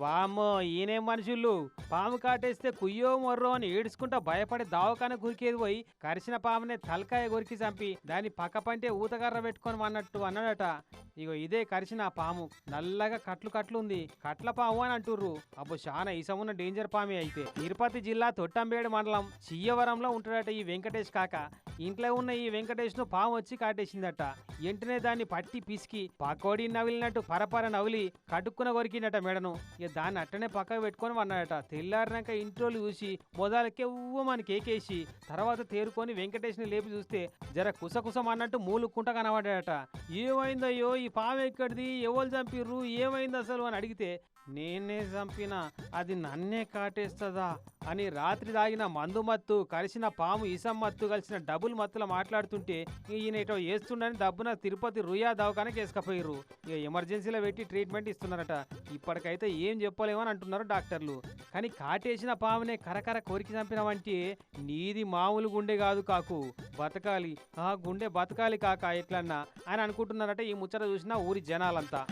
వామ్మో ఈయనేం మనుషులు పాము కాటేస్తే కుయ్యో మొర్రో అని ఏడుచుకుంటా భయపడి దావకాన గురికేది పోయి కరిసిన పామునే తలకాయ కొరికి చంపి దాని పక్క పంటే ఊతకర్ర పెట్టుకొని అన్నట్టు అన్నాడట. ఇగో ఇదే కరిసిన ఆ పాము నల్లగా కట్లు కట్లు ఉంది, కట్ల పాము అని అంటుర్రు. అబ్బో చాలా ఇసమున్న డేంజర్ పామే. అయితే తిరుపతి జిల్లా తొట్టంబేడు మండలం చియ్యవరంలో ఉంటాడట ఈ వెంకటేష్ కాక. ఇంట్లో ఉన్న ఈ వెంకటేష్ ను పాము వచ్చి కాటేసిందట. వెంటనే దాన్ని పట్టి పిసికి పకోడీ నవిలినట్టు పరపర నవిలి కడుక్కున కొరికిందట మెడను. ఇక దాన్ని అట్టనే పక్కకు పెట్టుకొని అన్నాడట. తెల్లారినాక ఇంట్లోలు చూసి మొదలకే ఉవ్వమని కేకేసి తర్వాత తేరుకొని వెంకటేష్ ని లేపి చూస్తే జర కుసకుసం అన్నట్టు మూలుక్కుంటా కనబడ్డాడట. ఏమైందయ్యో ఈ పాము ఎక్కడిది, ఎవరు చంపిర్రు, ఏమైంది అసలు అని అడిగితే నేనే చంపిన, అది నన్నే కాటేస్తుందా అని రాత్రి తాగిన మందు మత్తు కలిసిన పాము ఇసం మత్తు కలిసిన డబుల్ మత్తుల మాట్లాడుతుంటే ఈయన ఇటో వేస్తుండని దబ్బున తిరుపతి రుయా దవాఖానకి వేసుకపోయారు. ఇక ఎమర్జెన్సీలో పెట్టి ట్రీట్మెంట్ ఇస్తున్నారట. ఇప్పటికైతే ఏం చెప్పలేమని అంటున్నారు డాక్టర్లు. కానీ కాటేసిన పామునే కరకర కోరికి చంపినవంటే నీది మామూలు గుండె కాదు కాకు, బతకాలి, ఆ గుండె బతకాలి కాక ఎట్లన్నా అని అనుకుంటున్నారట ఈ ముచ్చట చూసిన ఊరి జనాలంతా.